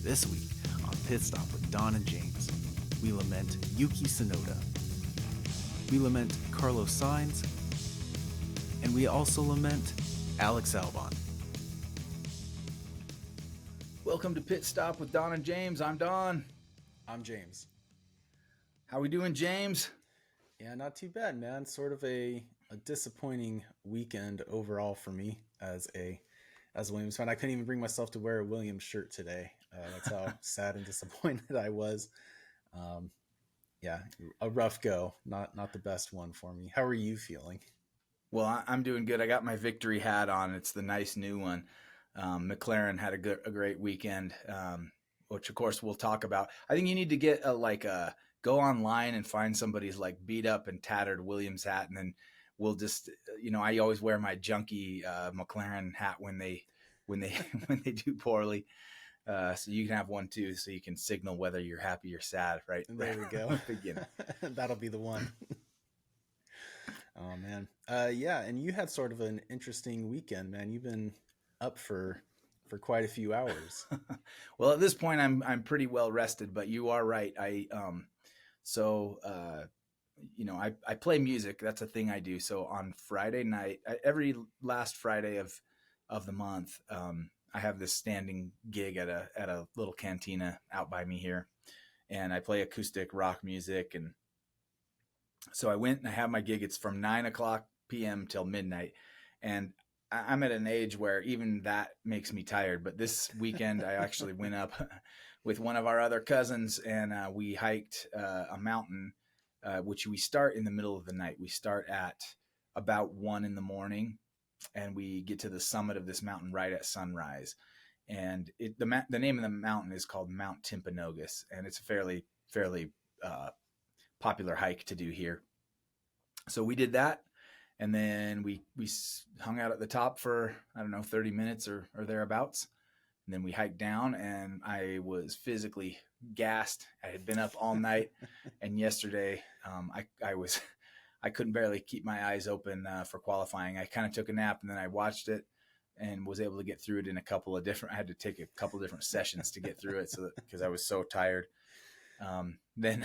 This week on Pit Stop with Don and James, we lament Yuki Tsunoda. We lament Carlos Sainz. And we also lament Alex Albon. Welcome to Pit Stop with Don and James. I'm Don. I'm James. How we doing, James? Yeah, not too bad, man. Sort of a disappointing weekend overall for me as a Williams fan. I couldn't even bring myself to wear a Williams shirt today. That's how sad and disappointed I was. Yeah, a rough go. Not the best one for me. How are you feeling? Well, I'm doing good. I got my victory hat on. It's the nice new one. McLaren had a great weekend, which of course we'll talk about. I think you need to get go online and find somebody's like beat up and tattered Williams hat, and then we'll just, I always wear my junky McLaren hat when they when they do poorly. So you can have one too, so you can signal whether you're happy or sad. Right there we go. Beginning. That'll be the one. Oh man. Yeah, and you had sort of an interesting weekend, man. You've been up for quite a few hours. Well, at this point I'm pretty well rested, but you are right. I play music. That's a thing I do. So on Friday night, every last Friday of the month, I have this standing gig at a little cantina out by me here, and I play acoustic rock music. And so I went and I have my gig. It's from 9:00 p.m. till midnight, and I'm at an age where even that makes me tired. But this weekend, I actually went up with one of our other cousins, and we hiked a mountain, which we start in the middle of the night. We start at about 1 a.m, and we get to the summit of this mountain right at sunrise. And the name of the mountain is called Mount Timpanogos, and it's a fairly popular hike to do here. So we did that, and then we hung out at the top for, 30 minutes or thereabouts. And then we hiked down, and I was physically gassed. I had been up all night, and yesterday I couldn't barely keep my eyes open for qualifying. I kind of took a nap, and then I watched it and was able to get through it in I had to take a couple different sessions to get through it, because I was so tired. Then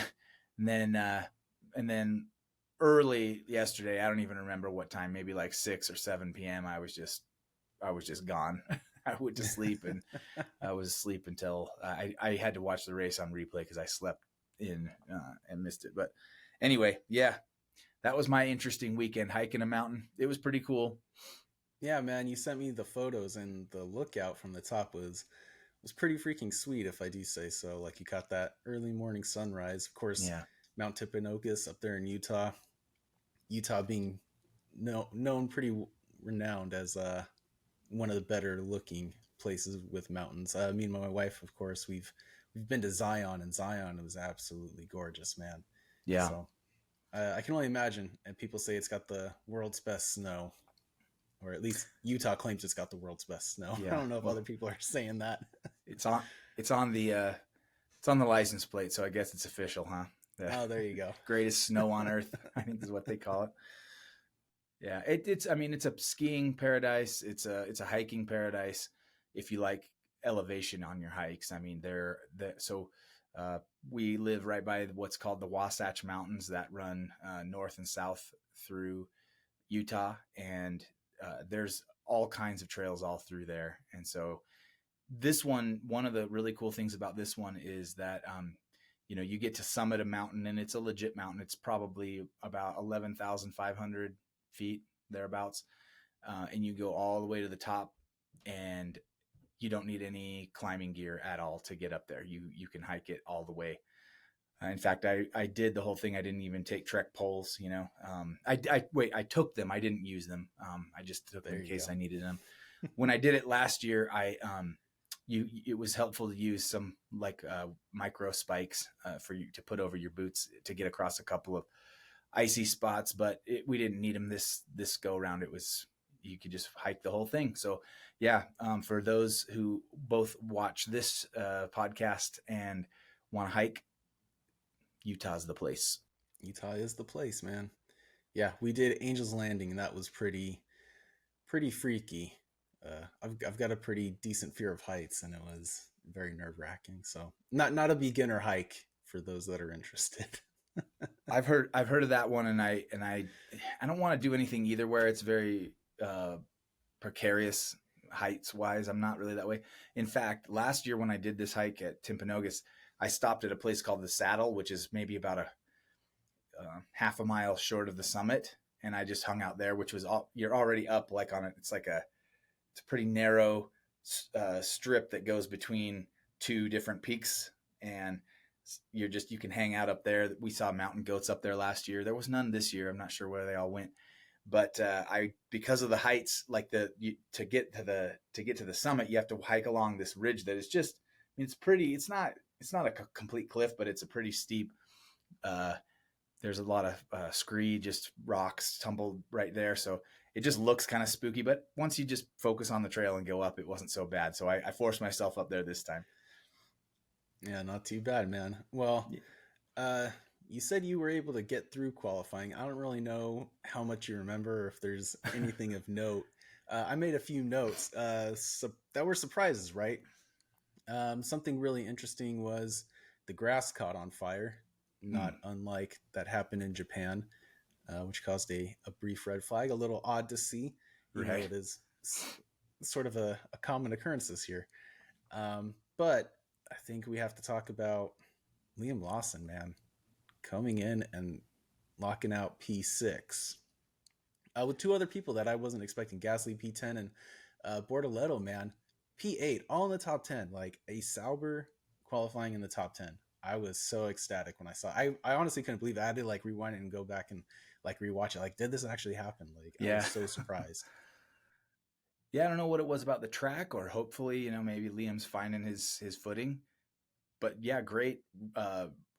early yesterday, I don't even remember what time, maybe like 6 or 7 p.m. I was just gone. I went to sleep, and I was asleep until I had to watch the race on replay because I slept in and missed it. But anyway, yeah, that was my interesting weekend, hiking a mountain. It was pretty cool. Yeah, man, you sent me the photos, and the lookout from the top was pretty freaking sweet, if I do say so. Like, you caught that early morning sunrise. Of course, yeah. Mount Timpanogos up there in Utah. Utah being known pretty renowned as one of the better looking places with mountains. Me and my wife, of course, we've been to Zion, and Zion was absolutely gorgeous, man. Yeah. So I can only imagine. And people say it's got the world's best snow, or at least Utah claims it's got the world's best snow. Yeah. I don't know if other people are saying that. It's on the license plate, so I guess it's official, huh? Oh, there you go. Greatest snow on earth, I think is what they call it. Yeah, it's a skiing paradise. It's a hiking paradise if you like elevation on your hikes. I mean, we live right by what's called the Wasatch Mountains that run north and south through Utah, and there's all kinds of trails all through there. And so this one of the really cool things about this one is that you get to summit a mountain, and it's a legit mountain. It's probably about 11,500 feet thereabouts, and you go all the way to the top, and you don't need any climbing gear at all to get up there. You can hike it all the way. In fact, I did the whole thing. I didn't even take trek poles. I took them. I didn't use them. I just took them in case I needed them. When I did it last year, it was helpful to use some micro spikes for you to put over your boots to get across a couple of icy spots, but we didn't need them this go around. You could just hike the whole thing. So yeah, for those who both watch this podcast and want to hike, Utah's the place. Utah is the place, man. Yeah, we did Angel's Landing, and that was pretty freaky. I've got a pretty decent fear of heights, and it very nerve wracking. So not a beginner hike for those that are interested. I've heard of that one, and I don't want to do anything either where it's very precarious heights wise. I'm not really that way. In fact, last year when I did this hike at Timpanogos, I stopped at a place called the Saddle, which is maybe about a half a mile short of the summit, and I just hung out there, which was you're already up like on it. It's like it's a pretty narrow strip that goes between two different peaks, and you can hang out up there. We saw mountain goats up there last year. There was none this year. I'm not sure where they all went, but because of the heights, like to get to the summit, you have to hike along this ridge that is just, I mean, it's pretty. It's not a complete cliff, but it's a pretty steep. There's a lot of scree, just rocks tumbled right there, so it just looks kind of spooky. But once you just focus on the trail and go up, it wasn't so bad. So I forced myself up there this time. Yeah, not too bad, man. Well, you said you were able to get through qualifying. I don't really know how much you remember, or if there's anything of note. I made a few notes that were surprises, right? Something really interesting was the grass caught on fire, not unlike that happened in Japan, which caused a brief red flag. A little odd to see. You know, it is sort of a common occurrence this year. But I think we have to talk about Liam Lawson, man, coming in and locking out P6 with two other people that I wasn't expecting. Gasly P10 and Bortoleto, man, P8, all in the top 10. Like a Sauber qualifying in the top 10. I was so ecstatic when I saw it. I honestly couldn't believe it. I had to like rewind it and go back and like rewatch it. Like, did this actually happen? Like, I was so surprised. Yeah, I don't know what it was about the track, or hopefully, you know, maybe Liam's finding his footing. But yeah, great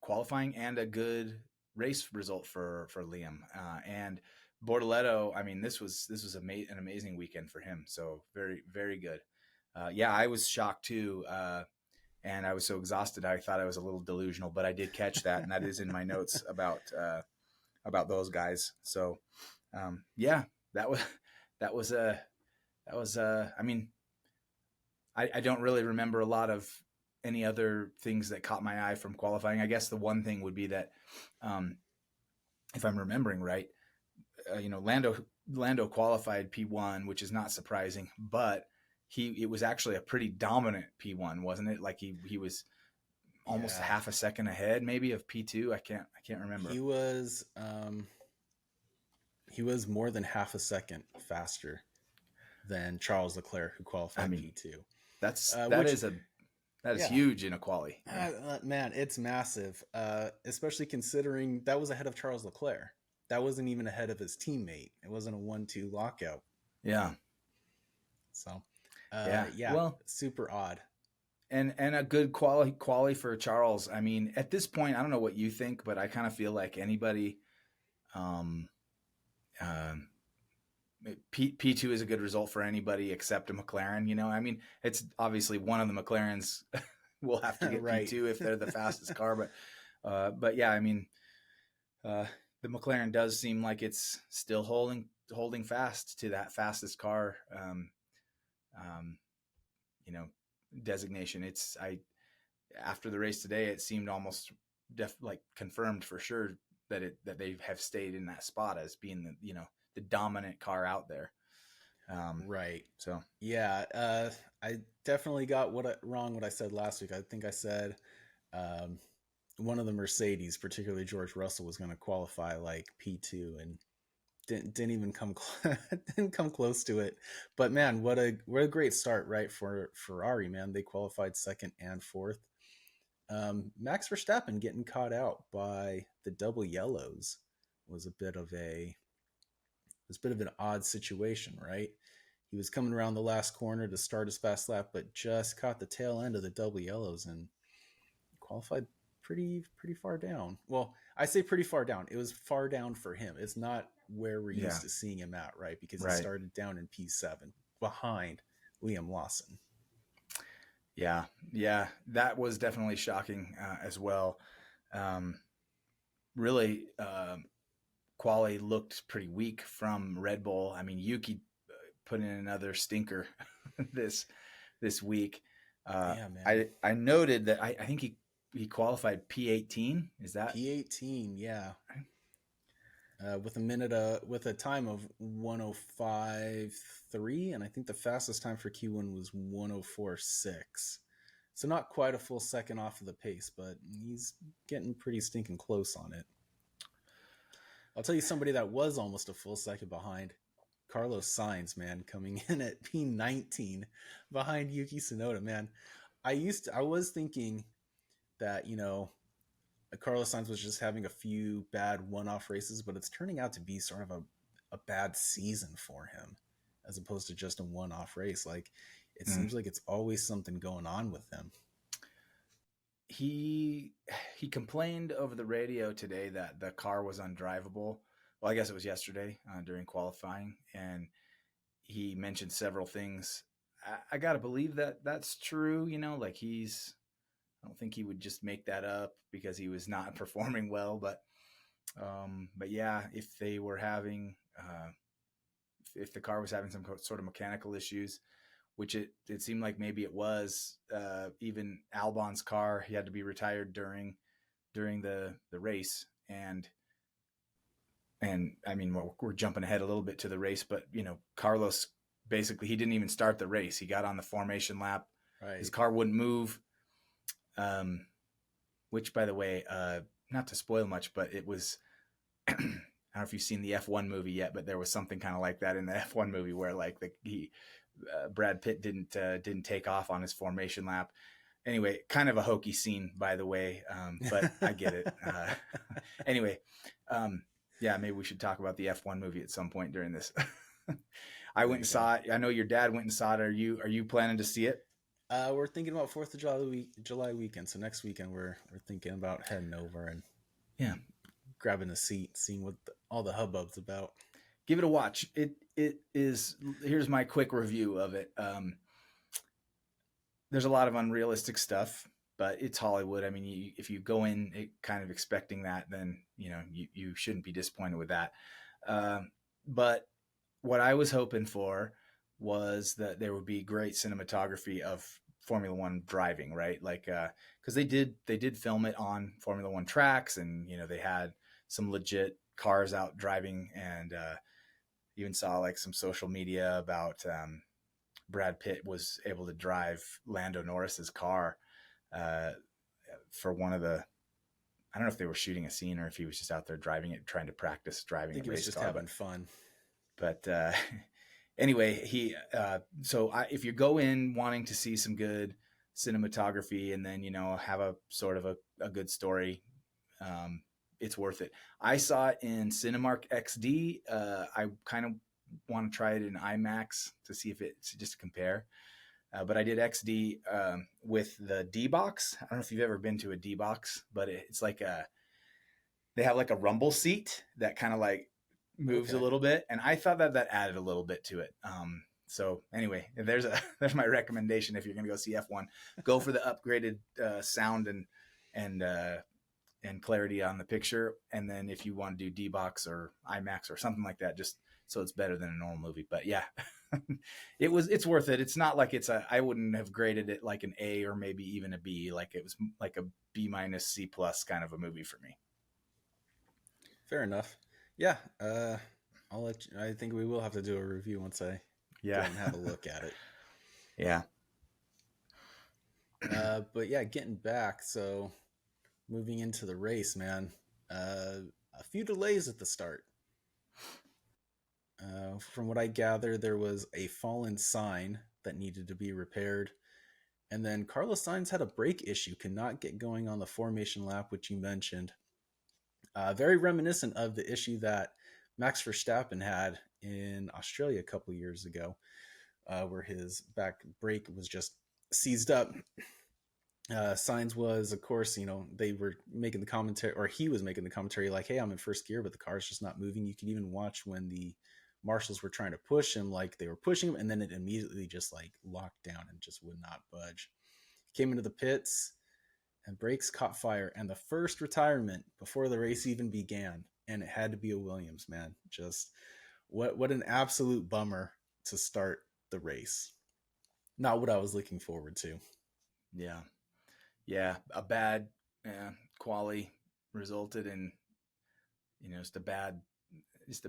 qualifying and a good race result for Liam. And Bortoleto, I mean, this was an amazing weekend for him. So very, very good. Yeah, I was shocked too. And I was so exhausted, I thought I was a little delusional, but I did catch that, and that is in my notes about those guys. So, yeah, that was I mean, I don't really remember a lot of any other things that caught my eye from qualifying. I guess the one thing would be that, if I'm remembering right, you know, Lando qualified P1, which is not surprising, but it was actually a pretty dominant P1, wasn't it? Like he was almost half a second ahead, maybe, of P2. I can't remember. He was more than half a second faster than Charles Leclerc, who qualified P2. That is huge in a quali. Man, it's massive, especially considering that was ahead of Charles Leclerc. That wasn't even ahead of his teammate. It wasn't a 1-2 lockout. Yeah. So, yeah. Well, super odd. And a good quali for Charles. I mean, at this point, I don't know what you think, but I kind of feel like anybody, P2 is a good result for anybody except a McLaren. You know, I mean, it's obviously one of the McLarens will have to get right. P2 if they're the fastest car, but yeah, I mean, the McLaren does seem like it's still holding fast to that fastest car, you know, designation. After the race today, it seemed almost like confirmed for sure that they have stayed in that spot as being the dominant car out there. Right. So yeah, I definitely got wrong what I said last week. I think I said one of the Mercedes, particularly George Russell, was going to qualify like P2 and didn't even come didn't come close to it. But man, what a great start, right, for Ferrari, man. They qualified second and fourth. Max Verstappen getting caught out by the double yellows was a bit of an odd situation, right? He was coming around the last corner to start his fast lap, but just caught the tail end of the double yellows and qualified pretty far down. Well, I say pretty far down. It was far down for him. It's not where we're used to seeing him at, right? Because he started down in P7 behind Liam Lawson. Yeah, that was definitely shocking as well. Really, quali looked pretty weak from Red Bull. I mean, Yuki put in another stinker this week. Damn, man. I noted that I think he qualified P18. Is that P18, yeah. right? With a time of 105.3, and I think the fastest time for Q1 was 104.6. So not quite a full second off of the pace, but he's getting pretty stinking close on it. I'll tell you somebody that was almost a full second behind. Carlos Sainz, man, coming in at P19 behind Yuki Tsunoda, man. I was thinking that, Carlos Sainz was just having a few bad one-off races, but it's turning out to be sort of a bad season for him, as opposed to just a one-off race. Like, it seems like it's always something going on with him. He complained over the radio today that the car was undrivable. Well, I guess it was yesterday during qualifying, and he mentioned several things. I gotta believe that that's true. Like I don't think he would just make that up because he was not performing well. But yeah, if they were having, if the car was having some sort of mechanical issues, which it seemed like maybe it was, even Albon's car, he had to be retired during the race. And I mean, we're jumping ahead a little bit to the race, but Carlos, basically, he didn't even start the race. He got on the formation lap. Right. His car wouldn't move. Which, by the way, not to spoil much, but it was, I don't know if you've seen the F1 movie yet, but there was something kind of like that in the F1 movie where like Brad Pitt didn't take off on his formation lap. Anyway, kind of a hokey scene, by the way, but I get it. Anyway, yeah, maybe we should talk about the F1 movie at some point during this. I went and saw it. I know your dad went and saw it. Are you planning to see it? We're thinking about 4th of July weekend. So next weekend we're thinking about heading over and grabbing a seat, seeing what all the hubbub's about. Give it a watch. It is. Here's my quick review of it. There's a lot of unrealistic stuff, but it's Hollywood. I mean, if you go in kind of expecting that, then you shouldn't be disappointed with that. But what I was hoping for was that there would be great cinematography of Formula One driving, right? Like, because they did film it on Formula One tracks, and they had some legit cars out driving, and even saw like some social media about Brad Pitt was able to drive Lando Norris's car for one of the. I don't know if they were shooting a scene or if he was just out there driving it, trying to practice driving. I think he was just having fun. But anyway, if you go in wanting to see some good cinematography and then have a sort of a good story, it's worth it. I saw it in Cinemark XD. I kind of want to try it in IMAX to see if it's just to compare. But I did XD with the D box. I don't know if you've ever been to a D box, but it's like they have like a rumble seat that kind of like moves a little bit, and I thought that added a little bit to it. So anyway, there's my recommendation. If you're going to go see F1, go for the upgraded sound and clarity on the picture. And then if you want to do D-Box or IMAX or something like that, just so it's better than a normal movie. But yeah, it's worth it. It's not like I wouldn't have graded it like an A or maybe even a B. Like it was like a B- C+ kind of a movie for me. Fair enough. Yeah. I'll let you, I think we will have to do a review once I go and have a look at it. Yeah. But yeah, getting back. So moving into the race, man, a few delays at the start. From what I gather, there was a fallen sign that needed to be repaired. And then Carlos Sainz had a brake issue, could not get going on the formation lap, which you mentioned. Very reminiscent of the issue that Max Verstappen had in Australia a couple years ago, where his back brake was just seized up. Sainz was, of course, they were making the commentary, or he was making the commentary like, hey, I'm in first gear, but the car's just not moving. You could even watch when the marshals were trying to push him, like they were pushing him, and then it immediately just like locked down and just would not budge. Came into the pits and brakes caught fire, and the first retirement before the race even began, and it had to be a Williams, man. Just what an absolute bummer to start the race. Not what I was looking forward to. Yeah. Yeah. A bad quali resulted in, just a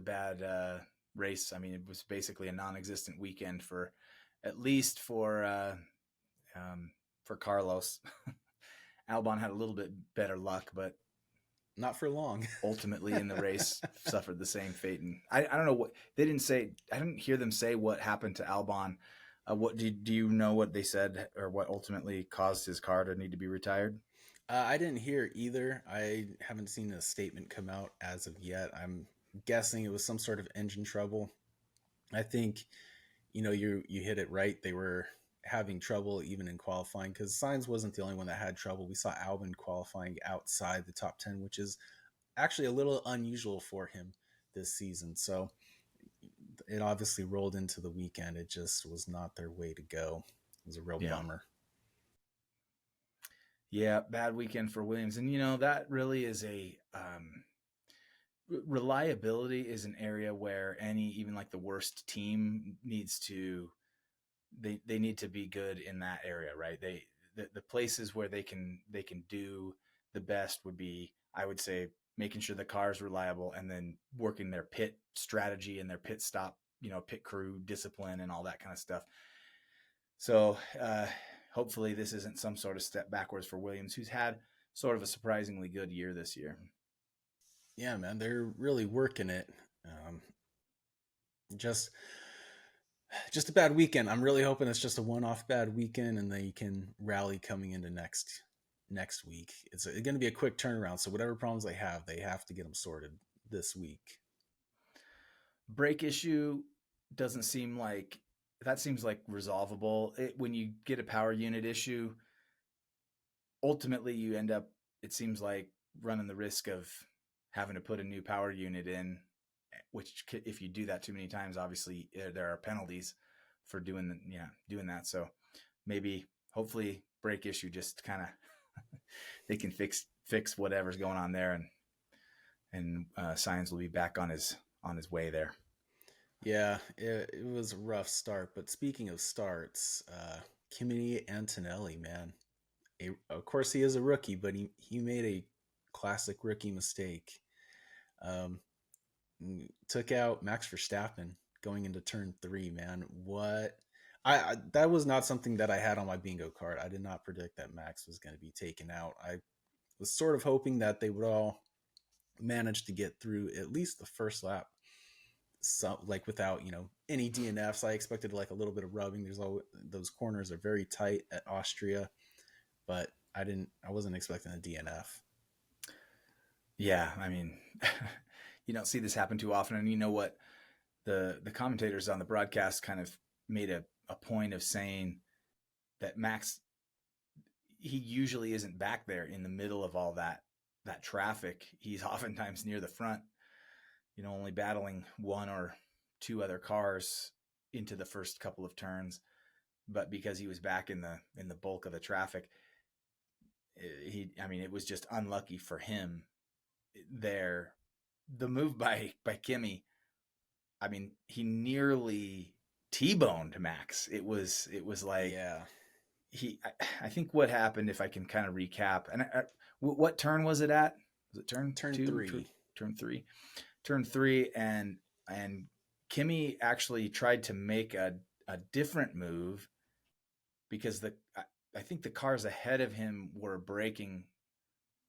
bad race. I mean, it was basically a non-existent weekend for, at least um, for Carlos. Albon had a little bit better luck, but Not for long. ultimately in the race suffered the same fate. And I don't know what they didn't say. I didn't hear them say what happened to Albon. What do you know what they said, or what ultimately caused his car to need to be retired? I didn't hear either. I haven't seen a statement come out as of yet. I'm guessing it was some sort of engine trouble. I think you hit it right. They were having trouble even in qualifying because Sainz wasn't the only one that had trouble. We saw Albon qualifying outside the top 10, which is actually a little unusual for him this season. So it obviously rolled into the weekend. It just was not their way to go. It was a real Yeah. bummer. Yeah, bad weekend for Williams. And that really is a reliability is an area where even like the worst team needs to, they need to be good in that area, right? The places where they can do the best would be, I would say, making sure the car is reliable, and then working their pit strategy and their pit stop, pit crew discipline and all that kind of stuff. So hopefully this isn't some sort of step backwards for Williams, who's had sort of a surprisingly good year this year. Yeah, man, they're really working it. Um, just just a bad weekend. I'm really hoping it's just a one-off bad weekend, and they can rally coming into next week. It's going to be a quick turnaround, so whatever problems they have to get them sorted this week. Brake issue doesn't seem like that seems like resolvable. When you get a power unit issue, ultimately you end up, it seems like, running the risk of having to put a new power unit in, which, if you do that too many times, obviously there are penalties for doing that. So maybe, hopefully, brake issue just kind of they can fix whatever's going on there, and Sainz will be back on his way there. Yeah, it was a rough start. But speaking of starts, Kimi Antonelli, man, of course he is a rookie, but he made a classic rookie mistake. Um, took out Max Verstappen going into turn 3. Man, what? I that was not something that I had on my bingo card. I did not predict that Max was going to be taken out. I was sort of hoping that they would all manage to get through at least the first lap, so like without any DNFs. I expected like a little bit of rubbing. There's always, those corners are very tight at Austria, but I wasn't expecting a DNF. Yeah, I mean, you don't see this happen too often, and you know what, the commentators on the broadcast kind of made a point of saying that Max, he usually isn't back there in the middle of all that traffic. He's oftentimes near the front, only battling one or two other cars into the first couple of turns. But because he was back in the bulk of the traffic, it was just unlucky for him there. The move by Kimi, I mean, he nearly T-boned Max. It was like, Yeah, I think what happened, if I can kind of recap, and what turn was it at? Was it turn turn two? 3. Turn three? Turn three, and Kimi actually tried to make a different move, because I think the cars ahead of him were braking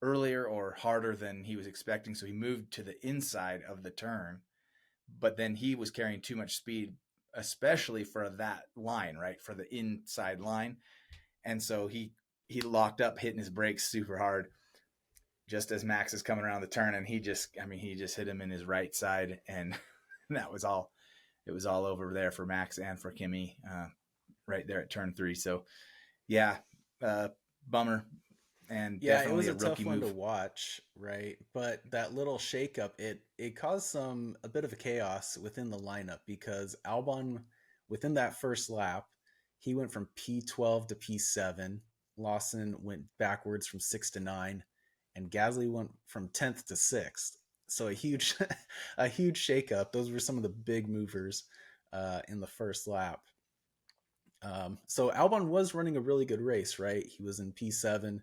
earlier or harder than he was expecting, so he moved to the inside of the turn. But then he was carrying too much speed, especially for that line, right, for the inside line, and so he locked up, hitting his brakes super hard just as Max is coming around the turn, and he just hit him in his right side, and that was all. It was all over there for Max and for Kimi, right there at turn 3. So yeah, uh, bummer, and Yeah, it definitely was a a tough rookie one to move. watch, right? But that little shakeup, it caused a bit of a chaos within the lineup because Albon, within that first lap, he went from P12 to P7. Lawson went backwards from 6 to 9, and Gasly went from 10th to 6th. So a huge a huge shakeup. Those were some of the big movers in the first lap. So Albon was running a really good race, right? He was in P7,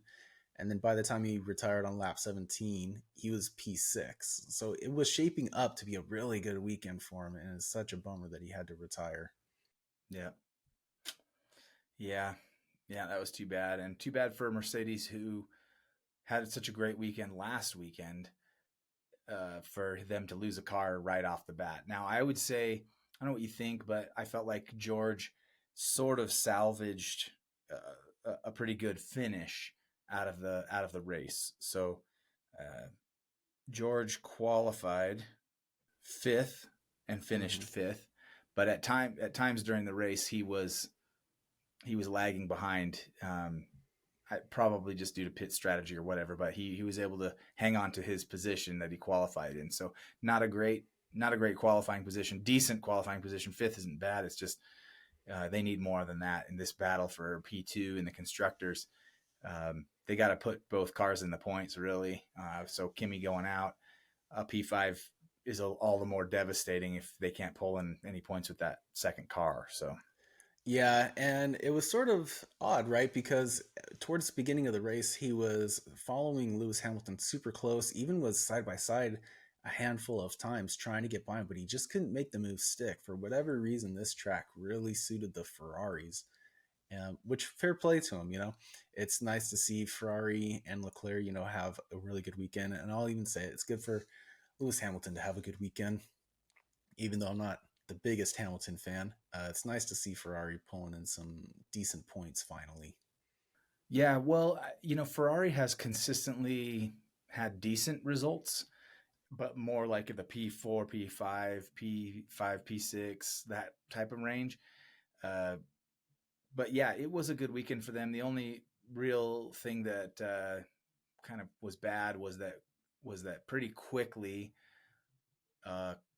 and then by the time he retired on lap 17, he was P6. So it was shaping up to be a really good weekend for him, and it's such a bummer that he had to retire. Yeah. Yeah. Yeah, that was too bad. And too bad for Mercedes, who had such a great weekend last weekend, for them to lose a car right off the bat. Now, I would say, I don't know what you think, but I felt like George sort of salvaged a pretty good finish out of the race. So uh, George qualified fifth and finished Mm-hmm. fifth, but at times during the race he was lagging behind. Probably just due to pit strategy or whatever, but he was able to hang on to his position that he qualified in. So not a great qualifying position, decent qualifying position. Fifth isn't bad. It's just they need more than that in this battle for P2 and the constructors. They got to put both cars in the points really. So Kimi going out, P5 is all the more devastating if they can't pull in any points with that second car. So Yeah, and it was sort of odd, right? Because towards the beginning of the race, he was following Lewis Hamilton super close, even was side by side a handful of times trying to get by him, but he just couldn't make the move stick. For whatever reason, this track really suited the Ferraris, which fair play to him, you know. It's nice to see Ferrari and Leclerc, you know, have a really good weekend. And I'll even say it's good for Lewis Hamilton to have a good weekend even though I'm not the biggest Hamilton fan. It's nice to see Ferrari pulling in some decent points finally. yeah, well, Ferrari has consistently had decent results, but more like the P4, P5, P5, P6, that type of range. Uh, but yeah, it was a good weekend for them. The only real thing that kind of was bad was that pretty quickly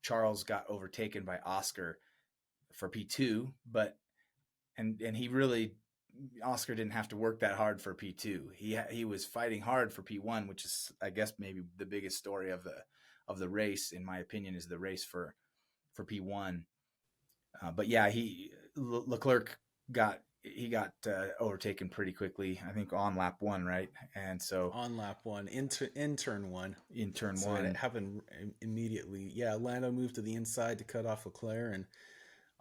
Charles got overtaken by Oscar for P2, but and he really Oscar didn't have to work that hard for P2. He was fighting hard for P1, which is I guess maybe the biggest story of the race in my opinion is the race for P1. But yeah, Leclerc got overtaken pretty quickly. I think on lap one, right? And so On lap one, in turn one. in turn So it one, happened immediately. Yeah, Lando moved to the inside to cut off Leclerc, and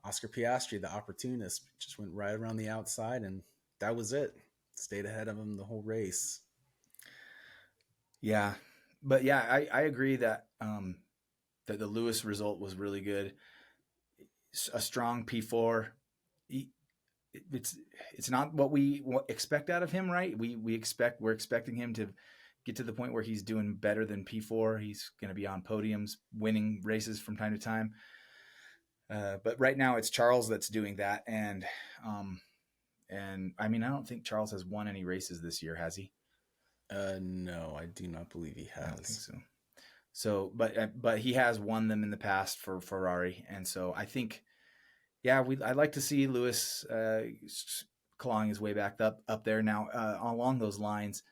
Oscar Piastri, the opportunist, just went right around the outside, and that was it. Stayed ahead of him the whole race. yeah. But yeah, I agree that that the Lewis result was really good. A strong P4. He, it's it's not what we expect out of him, right? We're expecting him to get to the point where he's doing better than P4. He's going to be on podiums, winning races from time to time. But right now it's Charles that's doing that, and I mean I don't think Charles has won any races this year, has he? No, I do not believe he I don't think has. so. So, but he has won them in the past for Ferrari, and so I think, yeah, I'd like to see Lewis clawing his way back up there. Now, along those lines,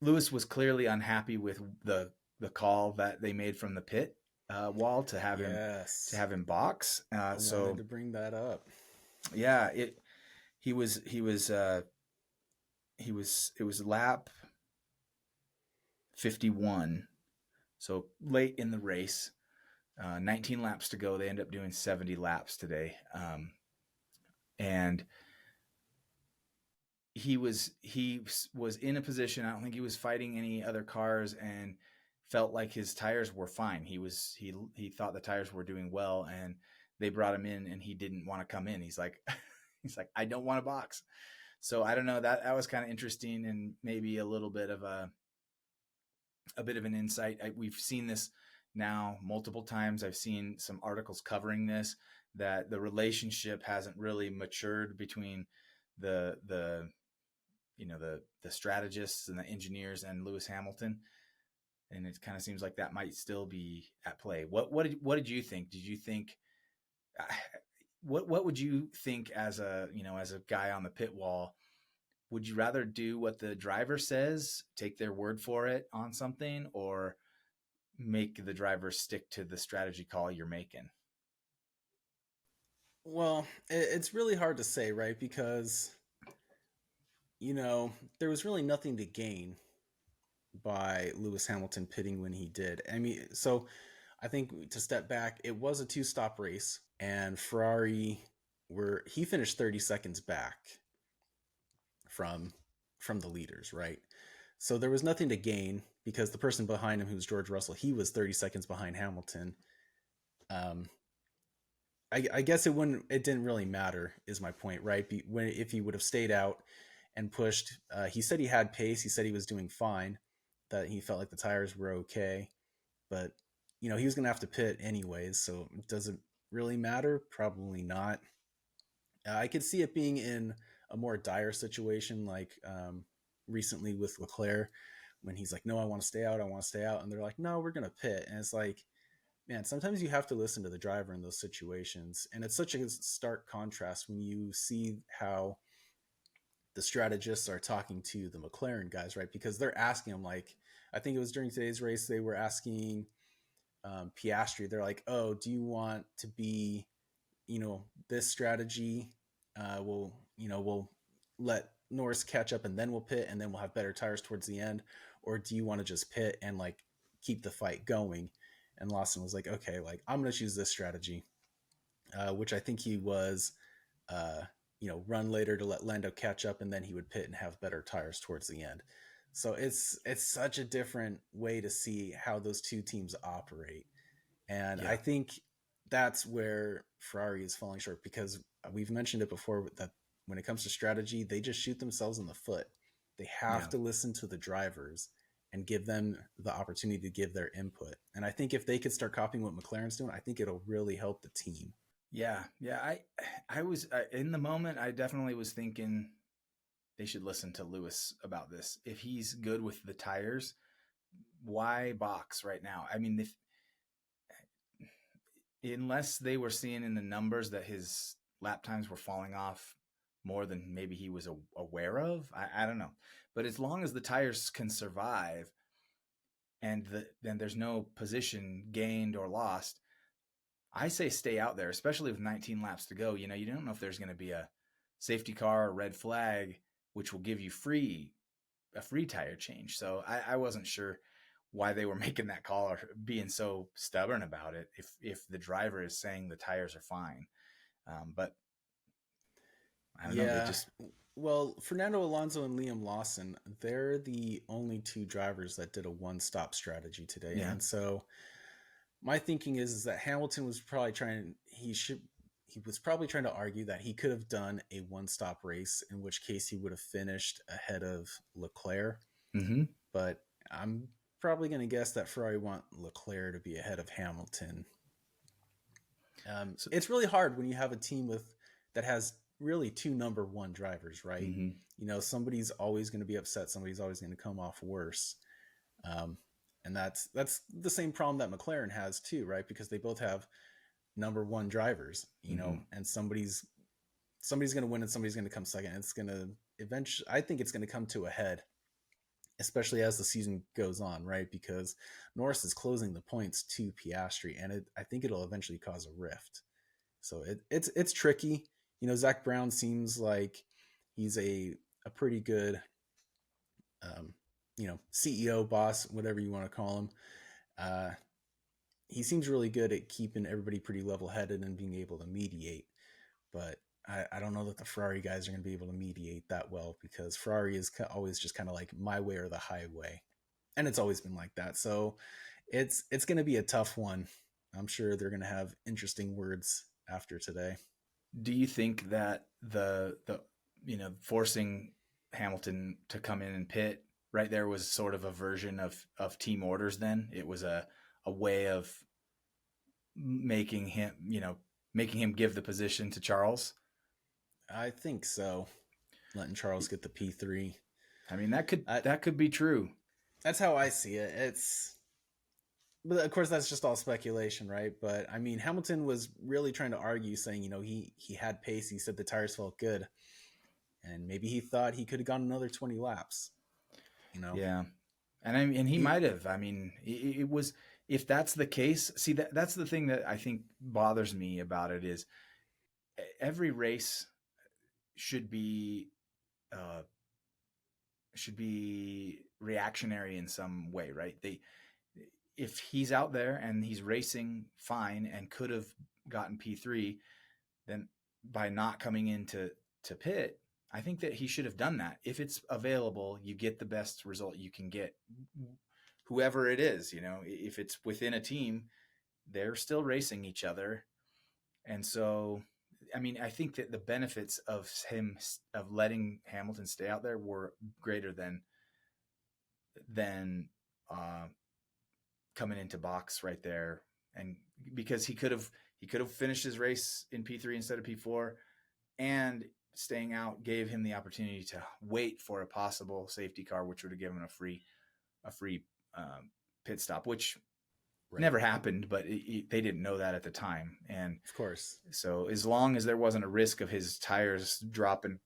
Lewis was clearly unhappy with the call that they made from the pit wall to Yes, have him box. I wanted to bring that up. Yeah, he was he was it was lap 51, so late in the race. 19 laps to go. They end up doing 70 laps today. And he was in a position. I don't think he was fighting any other cars, and felt like his tires were fine. He thought the tires were doing well, and they brought him in, and he didn't want to come in. He's like, I don't want to box. So I don't know, that was kind of interesting, and maybe a little bit of a bit of an insight. We've seen this now multiple times. I've seen some articles covering this, that the relationship hasn't really matured between the the strategists and the engineers and Lewis Hamilton, and it kind of seems like that might still be at play. What did you think? Did you think what would you think as as a guy on the pit wall? Would you rather do what the driver says, take their word for it on something, or make the driver stick to the strategy call you're making? Well, it's really hard to say, right? Because, there was really nothing to gain by Lewis Hamilton pitting when he did. I mean, so I think to step back, it was a two-stop race, and Ferrari he finished 30 seconds back from from the leaders, right? So there was nothing to gain because the person behind him, who's George Russell, he was 30 seconds behind Hamilton. Um, I guess it didn't really matter, is my point, right? If he would have stayed out and pushed, he said he had pace. He said he was doing fine, that he felt like the tires were okay, but he was going to have to pit anyways. So does it really matter? Probably not. I could see it being in a more dire situation, like recently with Leclerc, when he's like, "No, I want to stay out. I want to stay out," and they're like, "No, we're going to pit," and it's like, man, sometimes you have to listen to the driver in those situations. And it's such a stark contrast when you see how the strategists are talking to the McLaren guys, right? Because they're asking them, like, I think it was during today's race, they were asking Piastri, they're like, oh, do you want to be, this strategy? We'll let Norris catch up and then we'll pit and then we'll have better tires towards the end. Or do you want to just pit and like keep the fight going? And Lawson was like, okay, like I'm going to choose this strategy, which I think he was, uh, run later to let Lando catch up, and then he would pit and have better tires towards the end. So it's such a different way to see how those two teams operate, and Yeah. I think that's where Ferrari is falling short because we've mentioned it before that when it comes to strategy, they just shoot themselves in the foot. They have Yeah. to listen to the drivers and give them the opportunity to give their input. And I think if they could start copying what McLaren's doing, I think it'll really help the team. Yeah. Yeah. I was in the moment, I definitely was thinking they should listen to Lewis about this. If he's good with the tires, why box right now? I mean, if unless they were seeing in the numbers that his lap times were falling off more than maybe he was aware of, I don't know. But as long as the tires can survive and then there's no position gained or lost, I say stay out there, especially with 19 laps to go. You know, you don't know if there's going to be a safety car or red flag, which will give you a free tire change. So I wasn't sure why they were making that call or being so stubborn about it if the driver is saying the tires are fine. But I don't know. They Yeah. just Well, Fernando Alonso and Liam Lawson, they're the only two drivers that did a one-stop strategy today. yeah. And so my thinking is that Hamilton was probably he was probably trying to argue that he could have done a one-stop race, in which case he would have finished ahead of Leclerc. Mm-hmm. But I'm probably going to guess that Ferrari want Leclerc to be ahead of Hamilton. So, It's really hard when you have a team that has really two number one drivers, right? mm-hmm. Somebody's always going to be upset. Somebody's always going to come off worse. Um, and that's the same problem that McLaren has too, right? Because they both have number one drivers, Mm-hmm. and somebody's going to win and somebody's going to come second. It's going to eventually, I think it's going to come to a head, especially as the season goes on, right? Because Norris is closing the points to Piastri, and I think it'll eventually cause a rift. So it's tricky. Zach Brown seems like he's a pretty good, CEO, boss, whatever you want to call him. Uh, he seems really good at keeping everybody pretty level headed and being able to mediate. But I don't know that the Ferrari guys are going to be able to mediate that well because Ferrari is always just kind of like my way or the highway, and it's always been like that. So it's going to be a tough one. I'm sure they're going to have interesting words after today. Do you think that the forcing Hamilton to come in and pit right there was sort of a version of team orders? Then it was a way of making him give the position to Charles. I think so. Letting Charles get the P3. I mean that could be true. That's how I see it. But of course that's just all speculation, right? But I mean, Hamilton was really trying to argue, saying he had pace. He said the tires felt good, and maybe he thought he could have gone another 20 laps. Yeah, and he he might have. I mean, it was if that's the case. See that's the thing that I think bothers me about it is every race should be uh, reactionary in some way, right? If he's out there and he's racing fine and could have gotten P3, then by not coming into to pit, I think that he should have done that. If it's available, you get the best result you can get. Whoever it is, if it's within a team, they're still racing each other. And so, I mean, I think that the benefits of letting Hamilton stay out there were greater than uh, coming into box right there, and because he could have finished his race in P3 instead of P4, and staying out gave him the opportunity to wait for a possible safety car, which would have given him a free pit stop, which never happened, but they didn't know that at the time. And of course, so as long as there wasn't a risk of his tires dropping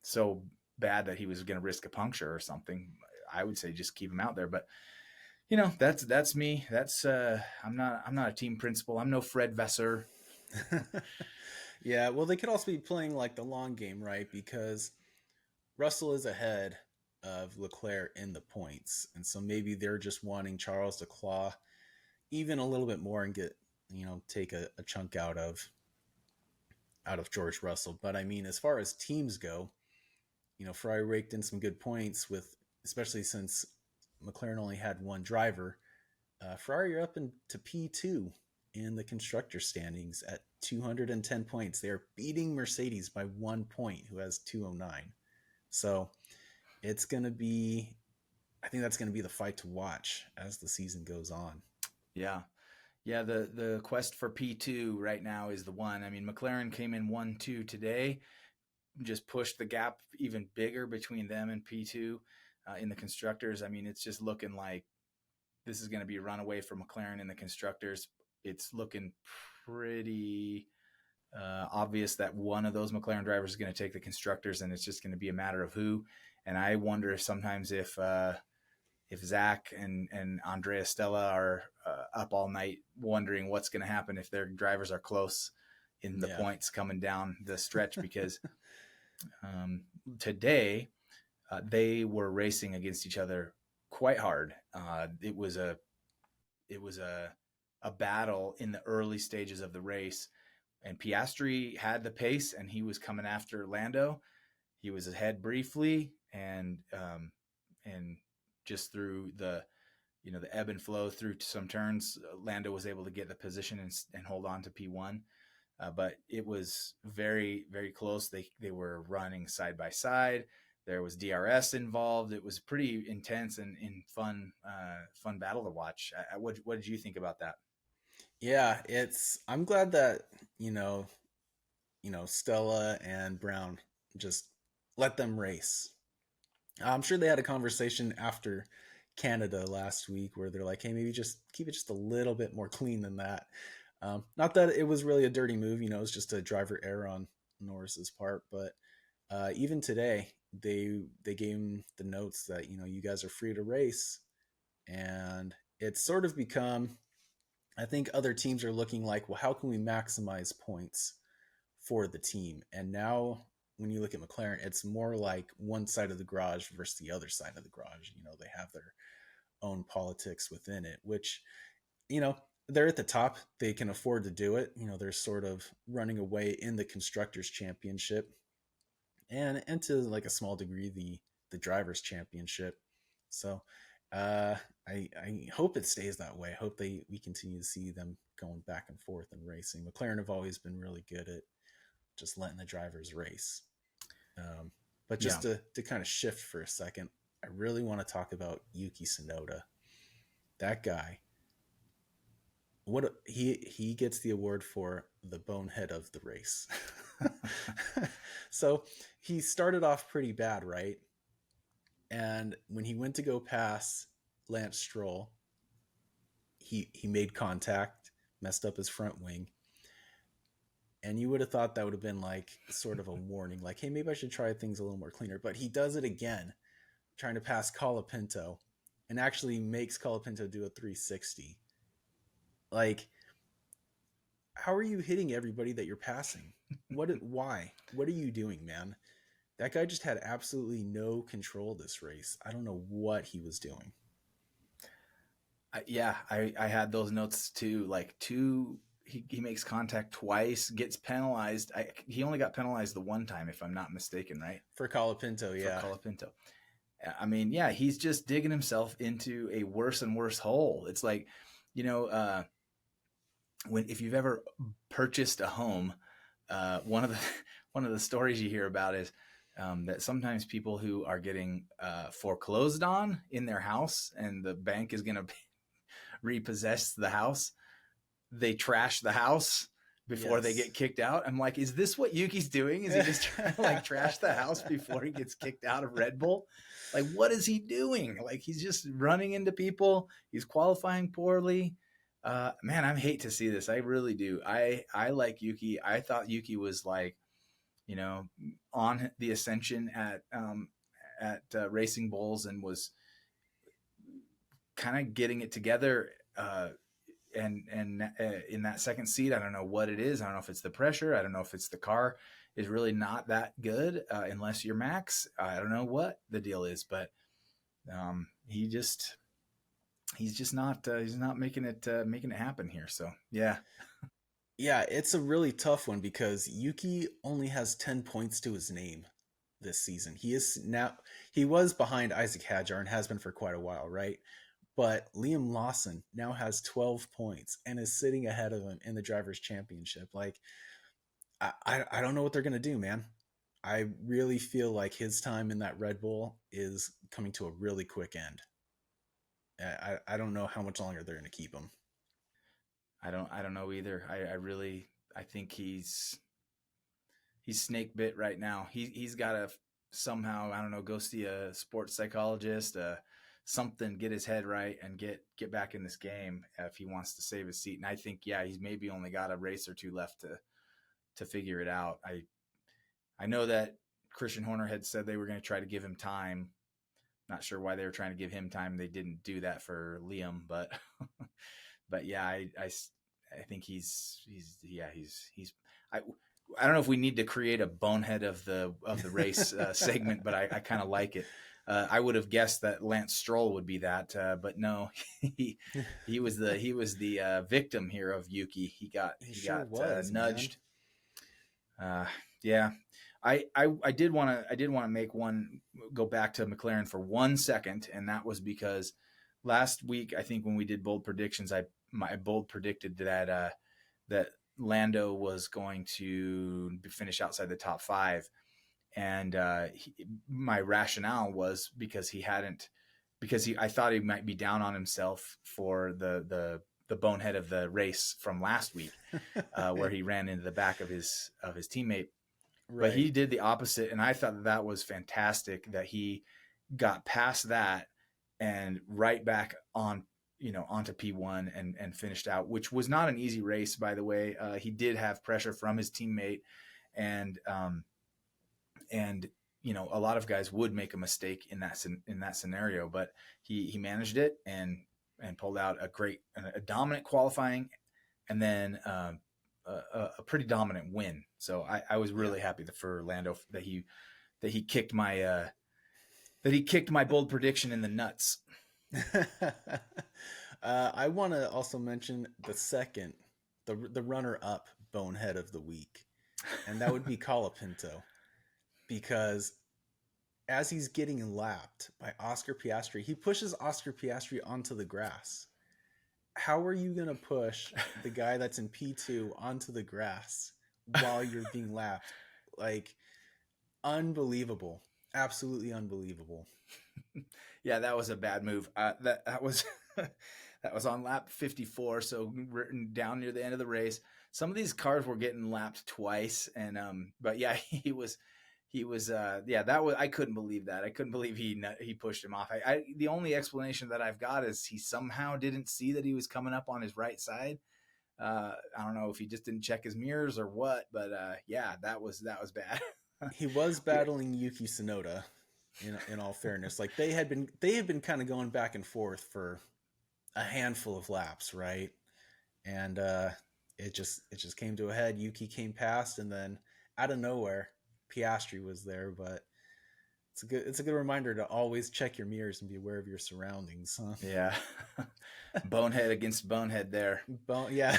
so bad that he was going to risk a puncture or something, I would say just keep him out there. But that's me. That's I'm not a team principal. I'm no Fred Vesser. Yeah, well, they could also be playing like the long game, right? Because Russell is ahead of Leclerc in the points, and so maybe they're just wanting Charles to claw even a little bit more and get take a chunk out of George Russell. But I mean, as far as teams go, Ferrari raked in some good points with, especially since McLaren only had one driver. Ferrari are up into P2 in the constructor standings at 210 points. They are beating Mercedes by 1 point, who has 209. So it's going to be, I think that's going to be the fight to watch as the season goes on. Yeah. Yeah, the quest for P2 right now is the one. I mean, McLaren came in 1-2 today, just pushed the gap even bigger between them and P2 in the constructors. I mean, it's just looking like this is going to be a runaway for McLaren in the constructors. It's looking pretty obvious that one of those McLaren drivers is going to take the constructors, and it's just going to be a matter of who. And I wonder sometimes if Zach and Andrea Stella are up all night wondering what's going to happen if their drivers are close in the points coming down the stretch, because today they were racing against each other quite hard. It was a battle in the early stages of the race, and Piastri had the pace and he was coming after Lando. He was ahead briefly, and just through the ebb and flow through some turns, Lando was able to get the position and hold on to P1. But it was very, very close. They were running side by side. There was DRS involved. It was pretty intense and fun battle to watch. What did you think about that? Yeah, I'm glad that Stella and Brown just let them race. I'm sure they had a conversation after Canada last week where they're like, hey, maybe just keep it just a little bit more clean than that. Not that it was really a dirty move, it's just a driver error on Norris's part. But even today, they gave him the notes that you guys are free to race, and it's sort of become. I think other teams are looking like, well, how can we maximize points for the team? And now when you look at McLaren, it's more like one side of the garage versus the other side of the garage. They have their own politics within it, which, they're at the top. They can afford to do it. They're sort of running away in the Constructors' Championship and to like a small degree, the Drivers' Championship. So I hope it stays that way. I hope we continue to see them going back and forth in racing. McLaren have always been really good at just letting the drivers race. But just to kind of shift for a second, I really want to talk about Yuki Tsunoda. That guy, he gets the award for the bonehead of the race. So he started off pretty bad, right? And when he went to go past Lance Stroll, he made contact, messed up his front wing. And you would have thought that would have been like sort of a warning, like, hey, maybe I should try things a little more cleaner. But he does it again, trying to pass Colapinto, and actually makes Colapinto do a 360. Like, how are you hitting everybody that you're passing? Why? What are you doing, man? That guy just had absolutely no control this race. I don't know what he was doing. I had those notes too. Like he makes contact twice, gets penalized. He only got penalized the one time, if I'm not mistaken, right? For Colapinto, For yeah. Colapinto. I mean, yeah, he's just digging himself into a worse and worse hole. It's like, you know, when if you've ever purchased a home, one of the one of the stories you hear about is that sometimes people who are getting foreclosed on in their house and the bank is going to repossess the house, they trash the house before they Yes. get kicked out. I'm like, is this what Yuki's doing? Is he just trying to like trash the house before he gets kicked out of Red Bull? Like, what is he doing? Like, he's just running into people. He's qualifying poorly. Man, I hate to see this. I really do. I like Yuki. I thought Yuki was like, you know, on the ascension at Racing Bulls and was kind of getting it together. And in that second seat, I don't know what it is. I don't know if it's the pressure. I don't know if it's the car is really not that good unless you're Max. I don't know what the deal is, but he's just not making it happen here. So yeah, Yeah, it's a really tough one because Yuki only has 10 points to his name this season. He was behind Isaac Hadjar and has been for quite a while, right? But Liam Lawson now has 12 points and is sitting ahead of him in the drivers championship. Like I don't know what they're going to do, man. I really feel like his time in that Red Bull is coming to a really quick end. I don't know how much longer they're going to keep him. I don't know either. I really I think he's snake bit right now. He's got to somehow, I don't know, go see a sports psychologist, something, get his head right and get back in this game if he wants to save his seat. And I think he's maybe only got a race or two left to figure it out. I know that Christian Horner had said they were going to try to give him time. Not sure why they were trying to give him time. They didn't do that for Liam, but but yeah, I think I I don't know if we need to create a bonehead of the race segment, but I kind of like it. I would have guessed that Lance Stroll would be that, but no, he he was the victim here of Yuki. He He sure got was, man. nudged. Uh, yeah, I did want to make one go back to McLaren for 1 second, and that was because last week I think when we did bold predictions, I bold predicted that that Lando was going to finish outside the top five, and my rationale was because he hadn't because I thought he might be down on himself for the bonehead of the race from last week, where he ran into the back of his teammate, but Right. he did the opposite, and I thought that was fantastic that he got past that and right back on onto P1 and finished out, which was not an easy race, by the way. He did have pressure from his teammate, and and a lot of guys would make a mistake in that scenario, but he managed it and pulled out a dominant qualifying, and then a pretty dominant win. So I was Yeah. really happy for Lando that he kicked my bold prediction in the nuts. I want to also mention the runner up bonehead of the week, and that would be Colapinto, because as he's getting lapped by Oscar Piastri, he pushes Oscar Piastri onto the grass. How are you going to push the guy that's in P2 onto the grass while you're being lapped? Like, unbelievable. Absolutely unbelievable. Yeah, that was a bad move. That was that was on lap 54, so down near the end of the race. Some of these cars were getting lapped twice, and but yeah, he was yeah, that was, I couldn't believe that. I couldn't believe he pushed him off. The only explanation that I've got is he somehow didn't see that he was coming up on his right side. I don't know if he just didn't check his mirrors or what, but yeah, that was bad. He was battling Yuki Tsunoda. In all fairness, like they had been kind of going back and forth for a handful of laps, right? And it just came to a head. Yuki came past, and then out of nowhere, Piastri was there. But it's a good reminder to always check your mirrors and be aware of your surroundings. Huh? Yeah. Bonehead against bonehead there. Yeah,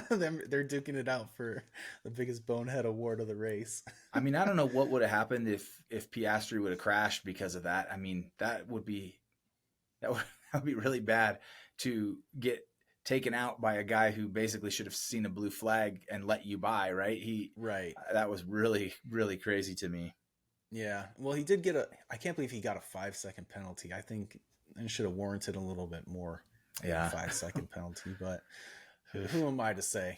they're duking it out for the biggest bonehead award of the race. I mean, I don't know what would have happened if Piastri would have crashed because of that. I mean, that would, that would be really bad to get taken out by a guy who basically should have seen a blue flag and let you by, right? Right. That was really, really crazy to me. Yeah. Well, he did get I can't believe he got a 5 second penalty. I think it should have warranted a little bit more than a Yeah. 5 second penalty, but who am I to say?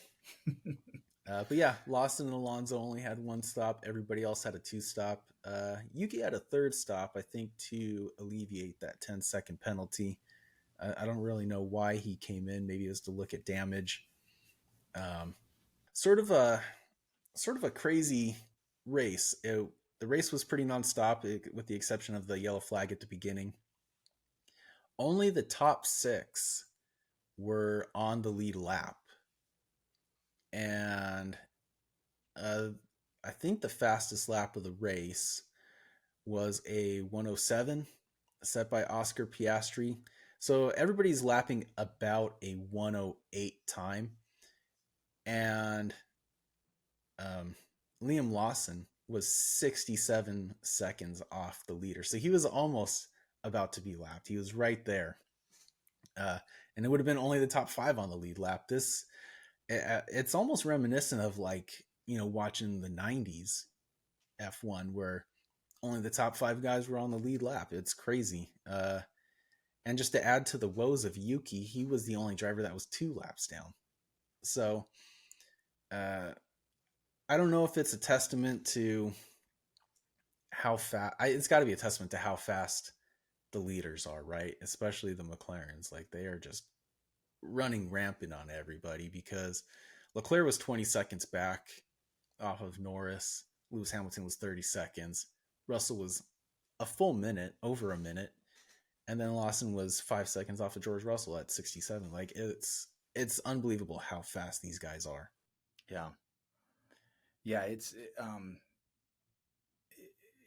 But yeah, Lawson and Alonso only had one stop. Everybody else had a two stop. Yuki had a third stop, I think, to alleviate that 10 second penalty. I don't really know why he came in. Maybe it was to look at damage. Um, sort of a crazy race. The race was pretty nonstop, with the exception of the yellow flag at the beginning. Only the top six were on the lead lap, and I think the fastest lap of the race was a 107 set by Oscar Piastri. So everybody's lapping about a 108 time. And Liam Lawson was 67 seconds off the leader. So he was almost about to be lapped. He was right there. And it would have been only the top five on the lead lap. It's almost reminiscent of, like, watching the 90s F1 where only the top five guys were on the lead lap. It's crazy. And just to add to the woes of Yuki, he was the only driver that was 2 laps down. So I don't know if it's a testament to how fast. It's got to be a testament to how fast the leaders are, right? Especially the McLarens. Like, they are just running rampant on everybody, because Leclerc was 20 seconds back off of Norris. Lewis Hamilton was 30 seconds. Russell was a full minute, over a minute. And then Lawson was 5 seconds off of George Russell at 67. Like, it's unbelievable how fast these guys are. Yeah. Yeah.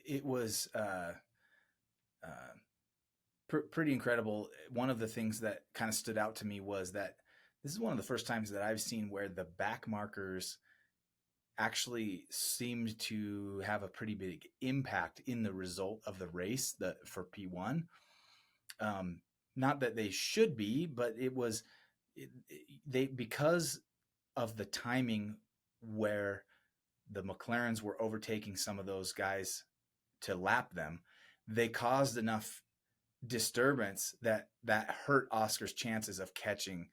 It was pretty incredible. One of the things that kind of stood out to me was that this is one of the first times that I've seen where the back markers actually seemed to have a pretty big impact in the result of the race for P1. Not that they should be, but because of the timing where the McLarens were overtaking some of those guys to lap them, they caused enough disturbance that hurt Oscar's chances of catching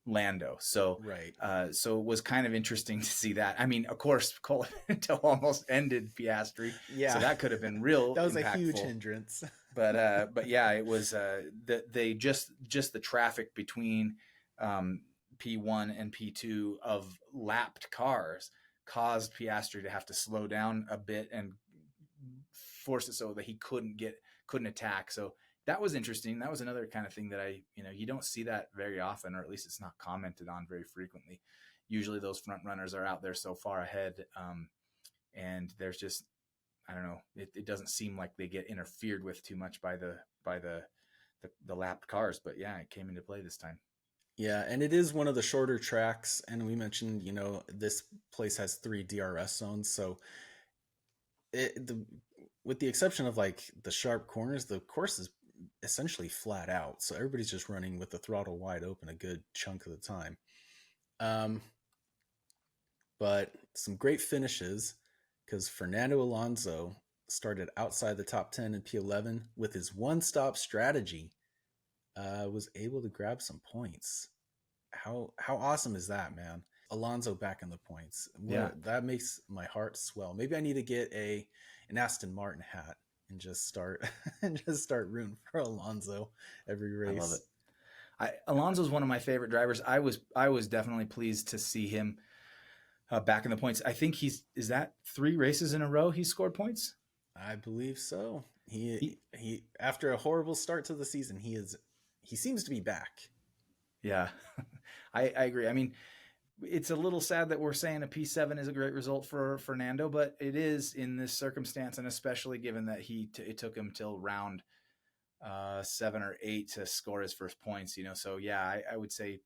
Lando. So, right. So it was kind of interesting to see that. I mean, of course, Colapinto almost ended Piastri. Yeah. So that could have been real. That was impactful. A huge hindrance. But yeah, it was they just the traffic between P1 and P2 of lapped cars caused Piastri to have to slow down a bit and force it so that he couldn't attack. So that was interesting. That was another kind of thing that you don't see that very often, or at least it's not commented on very frequently. Usually those front runners are out there so far ahead, and there's just, I don't know, it doesn't seem like they get interfered with too much by the lapped cars. But yeah, it came into play this time. Yeah, and it is one of the shorter tracks, and we mentioned, this place has 3 DRS zones, so with the exception of, like, the sharp corners, the course is essentially flat out, so everybody's just running with the throttle wide open a good chunk of the time. But some great finishes, because Fernando Alonso started outside the top 10 in P11 with his one-stop strategy. Was able to grab some points. How awesome is that, man? Alonso back in the points. Yeah, that makes my heart swell. Maybe I need to get an Aston Martin hat and just start rooting for Alonso every race. I love it. Alonso's one of my favorite drivers. I was definitely pleased to see him back in the points. I think is that 3 races in a row he scored points? I believe so. He after a horrible start to the season, he seems to be back. Yeah, I agree. I mean, it's a little sad that we're saying a P7 is a great result for Fernando, but it is in this circumstance, and especially given that it took him till round 7 or 8 to score his first points. So yeah, I would say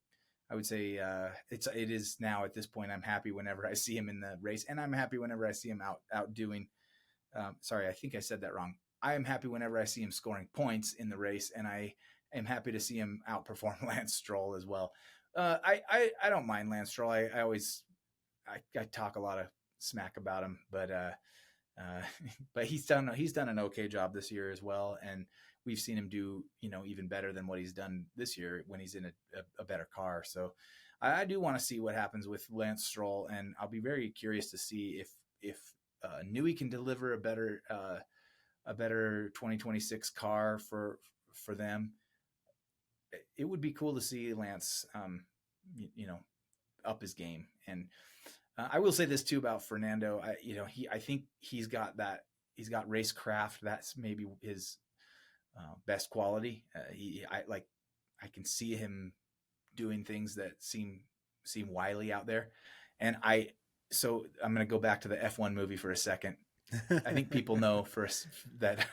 it is now at this point. I'm happy whenever I see him in the race, and I'm happy whenever I see him outdoing. Sorry, I think I said that wrong. I am happy whenever I see him scoring points in the race, and I am happy to see him outperform Lance Stroll as well. I don't mind Lance Stroll. I talk a lot of smack about him, but he's done an okay job this year as well, and we've seen him do even better than what he's done this year when he's in a better car. So I do want to see what happens with Lance Stroll, and I'll be very curious to see if Newey can deliver a better 2026 car for them. It would be cool to see Lance, up his game. And I will say this too about Fernando. I think he's got racecraft. That's maybe his best quality. I can see him doing things that seem wily out there. And so I'm going to go back to the F1 movie for a second. I think people know first that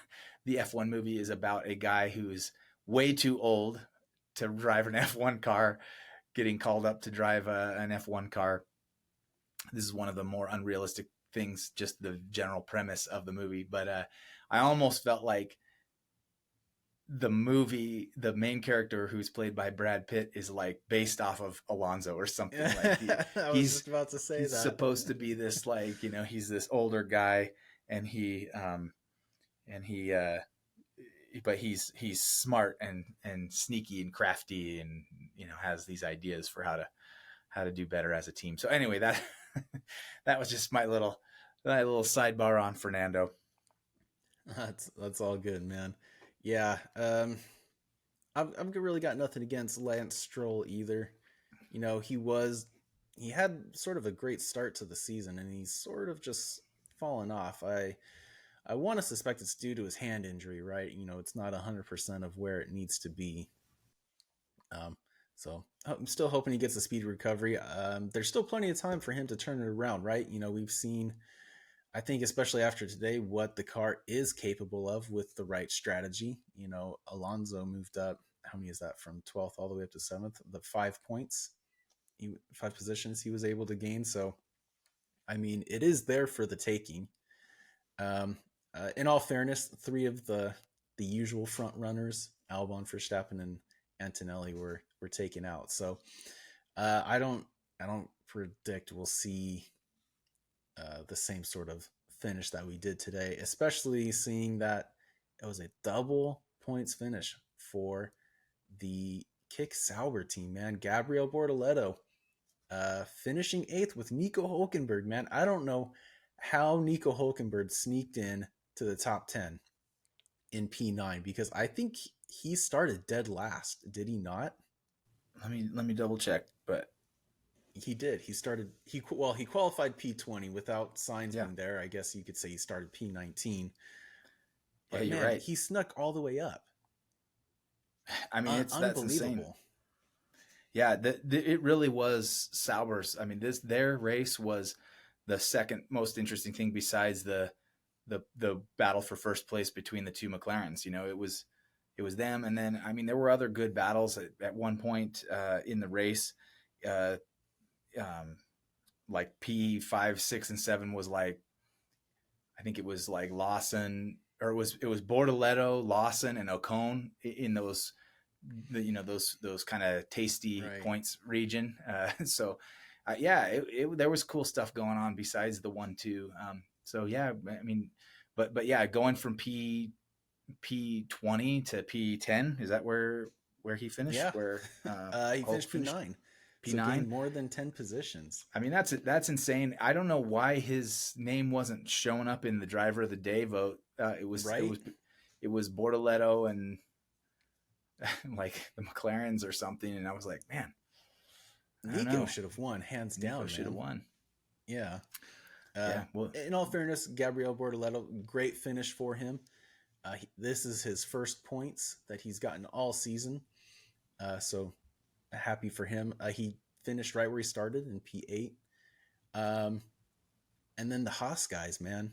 the F1 movie is about a guy who's way too old to drive an F1 car, getting called up to drive an F1 car. This is one of the more unrealistic things, just the general premise of the movie. But I almost felt like the main character, who's played by Brad Pitt, is like based off of Alonso or something. Like I was just about to say he's that. supposed to be this he's this older guy, and but he's smart and sneaky and crafty, and has these ideas for how to do better as a team. So anyway, that was just my little sidebar on Fernando. That's all good, man. Yeah, I've really got nothing against Lance Stroll either. He had sort of a great start to the season, and he's sort of just fallen off. I want to suspect it's due to his hand injury, right? It's not 100% of where it needs to be. So I'm still hoping he gets a speedy recovery. There's still plenty of time for him to turn it around, right? We've seen, I think, especially after today, what the car is capable of with the right strategy. Alonso moved up. How many is that, from 12th all the way up to 7th? The 5 points, 5 positions he was able to gain. So, I mean, it is there for the taking. In all fairness, 3 of the usual front runners, Albon, Verstappen, and Antonelli, were taken out. So, I don't predict we'll see the same sort of finish that we did today, especially seeing that it was a double points finish for the Kick Sauber team, man. Gabriel Bortoleto finishing 8th with Nico Hulkenberg, man. I don't know how Nico Hulkenberg sneaked in to the top 10 in P9, because I think he started dead last. Did he not? Let me double check, but he did. He qualified P20 without Sainz being there. I guess you could say he started P19. But you're right. He snuck all the way up. I mean, that's insane. Yeah, it really was Sauber's. I mean, their race was the second most interesting thing besides the battle for first place between the 2 McLarens. It was them, and then there were other good battles at one point in the race. Like P5, 6, and 7 was like, I think it was like Lawson, or it was Bortoleto, Lawson, and Ocon in those kind of tasty points region. So there was cool stuff going on besides the 1-2. So yeah, but yeah, going from P20 to P10, is that where he finished? Yeah, where he finished P9. P9, so more than 10 positions. That's insane. I don't know why his name wasn't showing up in the driver of the day vote. It was Bortoleto and like the McLarens or something, and I was like, man, Nico should have won, hands down. Nico should have won. Yeah. Well, in all fairness, Gabriel Bortoleto, great finish for him. This is his first points that he's gotten all season. So happy for him. He finished right where he started in P8. Um, and then the Haas guys, man,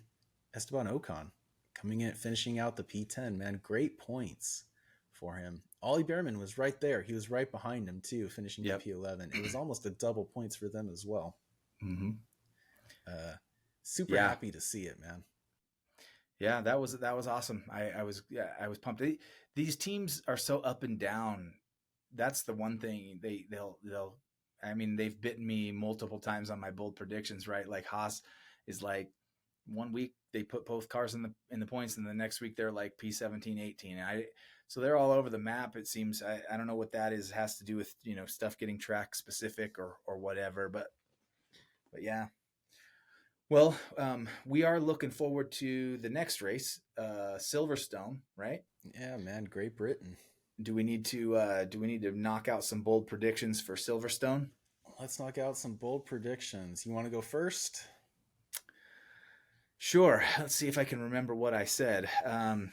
Esteban Ocon coming in, finishing out the P10, man, great points for him. Ollie Behrman was right there. He was right behind him too, finishing the Yep. P11. It was almost a double points for them as well. Mm-hmm. Uh, Super Yeah. happy to see it, man. Yeah, that was awesome. I was pumped. These teams are so up and down. That's the one thing they'll. I mean, they've bitten me multiple times on my bold predictions, right? Like Haas is like, one week they put both cars in the points, and the next week they're like P17, 18. So they're all over the map. It seems. I don't know what that is. It has to do with stuff getting track specific or whatever. But yeah. Well, we are looking forward to the next race, Silverstone, right? Yeah, man, Great Britain. Do we need to knock out some bold predictions for Silverstone? Let's knock out some bold predictions. You want to go first? Sure. Let's see if I can remember what I said. I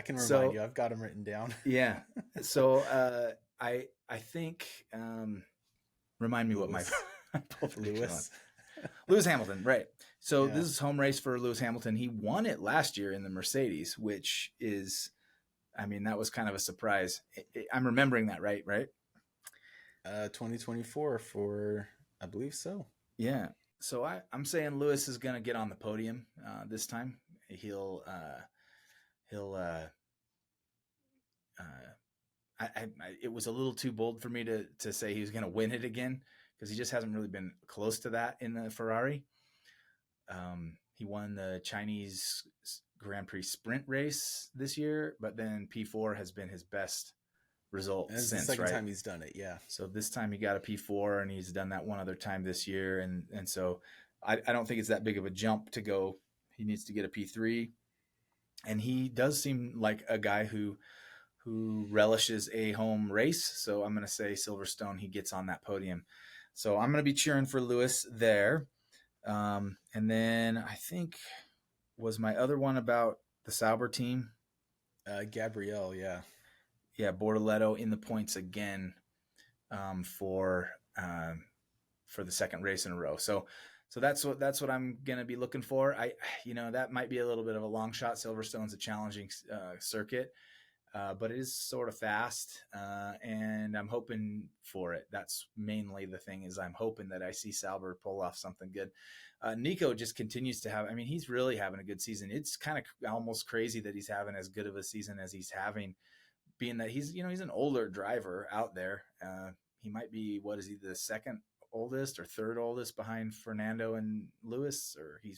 can remind you. I've got them written down. Yeah. So I think remind me Lewis. what my Lewis. Lewis Hamilton, right? So This is home race for Lewis Hamilton. He won it last year in the Mercedes, which is, I mean, that was kind of a surprise. I'm remembering that, right? 2024 for, I believe so. Yeah. So I'm saying Lewis is going to get on the podium this time. He'll it was a little too bold for me to say he was going to win it again, because he just hasn't really been close to that in the Ferrari. He won the Chinese Grand Prix sprint race this year, but then P4 has been his best result since, the second right? time he's done it, yeah. So this time he got a P4, and he's done that one other time this year, and so I don't think it's that big of a jump to go. He needs to get a P3, and he does seem like a guy who relishes a home race. So I'm going to say Silverstone, he gets on that podium. So I'm going to be cheering for Lewis there. And then I think, was my other one about the Sauber team? Gabrielle, yeah. Yeah, Bortoleto in the points again for the second race in a row. So that's what I'm going to be looking for. That might be a little bit of a long shot. Silverstone's a challenging circuit. But it is sort of fast, and I'm hoping for it. That's mainly the thing, is I'm hoping that I see Sauber pull off something good. Nico just continues to have, I mean, he's really having a good season. It's kind of almost crazy that he's having as good of a season as he's having, being that he's an older driver out there. He might be, what is he, the second oldest or third oldest behind Fernando and Lewis, or I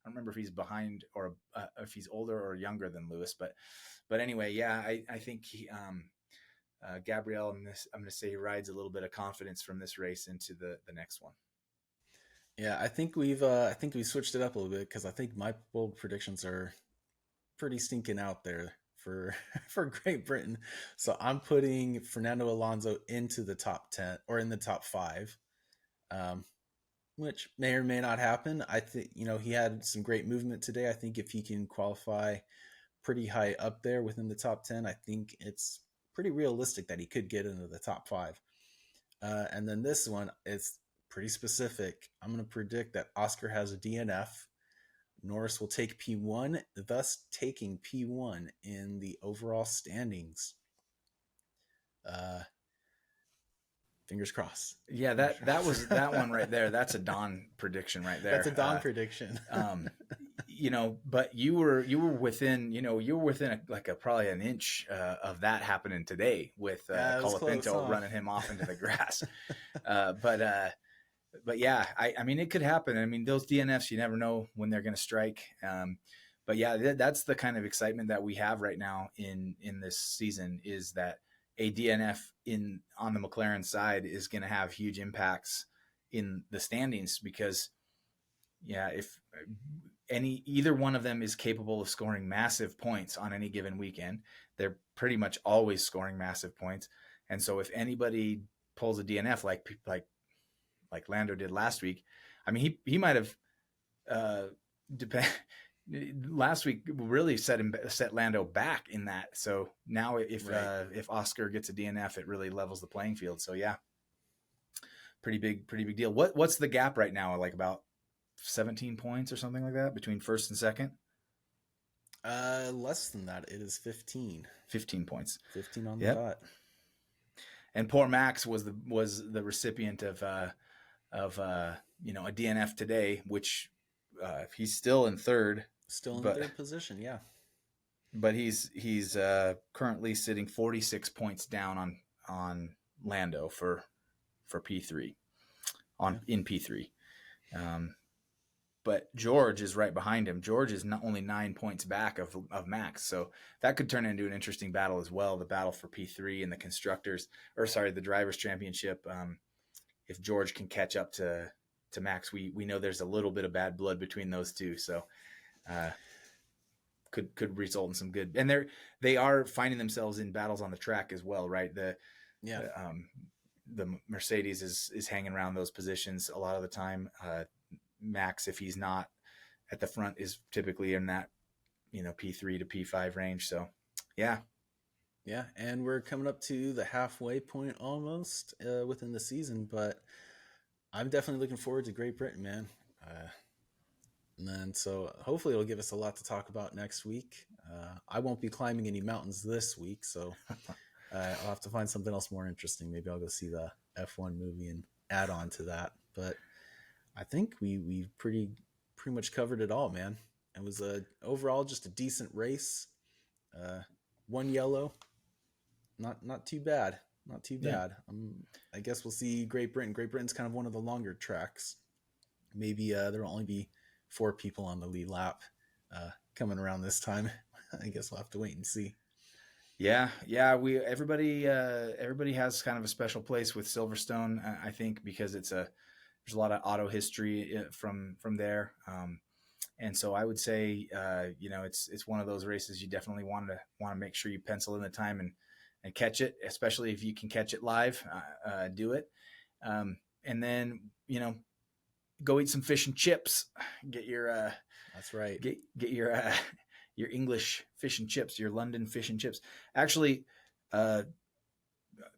don't remember if he's behind or if he's older or younger than Lewis, but anyway, yeah, I think Gabriel, I'm going to say he rides a little bit of confidence from this race into the next one. Yeah, I think we switched it up a little bit, because I think my bold predictions are pretty stinking out there for Great Britain. So I'm putting Fernando Alonso into the top 10 or in the top 5. Which may or may not happen. I think, he had some great movement today. I think if he can qualify pretty high up there within the top 10, I think it's pretty realistic that he could get into the top 5. And then this one, it's pretty specific. I'm going to predict that Oscar has a DNF. Norris will take P1, thus taking P1 in the overall standings. Fingers crossed. Yeah, that was that one right there. That's a Don prediction right there. That's a Don prediction. But you were within, probably an inch of that happening today with Colapinto running him off into the grass. But yeah, I mean, it could happen. I mean, those DNFs, you never know when they're going to strike. But yeah, that's the kind of excitement that we have right now in this season, is that a DNF on the McLaren side is going to have huge impacts in the standings, because if either one of them is capable of scoring massive points on any given weekend, they're pretty much always scoring massive points. And so if anybody pulls a DNF like Lando did last week, I mean, he might have last week really set Lando back in that. So now if Oscar gets a DNF, it really levels the playing field. So yeah, pretty big deal. What's the gap right now? Like about 17 points or something like that between first and second? Less than that. It is 15. 15 points. 15 on the dot. And poor Max was the recipient of a DNF today, which he's still in third. Still in third position, yeah. But he's currently sitting 46 points down on Lando for P3 in P3. But George is right behind him. George is not only 9 points back of Max. So that could turn into an interesting battle as well. The battle for P3 and the Drivers' Championship. If George can catch up to Max, we know there's a little bit of bad blood between those two. So could result in some good. And they are finding themselves in battles on the track as well, right? The Mercedes is hanging around those positions a lot of the time. Max, if he's not at the front, is typically in that P3 to P5 range. So yeah, and we're coming up to the halfway point almost within the season, but I'm definitely looking forward to Great Britain, man. And then so hopefully it'll give us a lot to talk about next week. I won't be climbing any mountains this week, so I'll have to find something else more interesting. Maybe I'll go see the F1 movie and add on to that. But I think we pretty much covered it all, man. It was overall just a decent race. One yellow, not too bad. Not too bad. I guess we'll see Great Britain. Great Britain's kind of one of the longer tracks. Maybe there will only be 4 people on the lead lap coming around this time. I guess we'll have to wait and see. Yeah. Everybody has kind of a special place with Silverstone, I think, because there's a lot of auto history from there. And so I would say, it's one of those races you definitely want to make sure you pencil in the time and catch it, especially if you can catch it live, do it. And then, go eat some fish and chips, get your, that's right. Get your English fish and chips, your London fish and chips. Actually,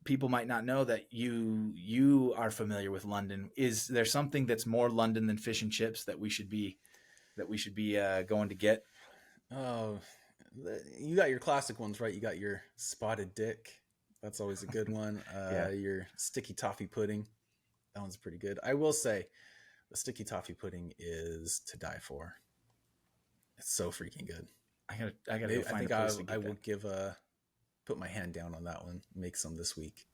people might not know that you are familiar with London. Is there something that's more London than fish and chips that we should be going to get? Oh, you got your classic ones, right? You got your spotted dick. That's always a good one. Your sticky toffee pudding. That one's pretty good. I will say the sticky toffee pudding is to die for. It's so freaking good. I gotta go find a place to get I will put my hand down on that one. Make some this week.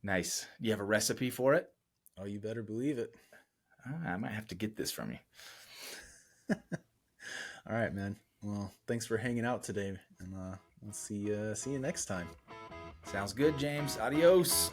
Nice. Do you have a recipe for it? Oh, you better believe it. I might have to get this from you. All right, man. Well, thanks for hanging out today, and we'll see you next time. Sounds good, James. Adios.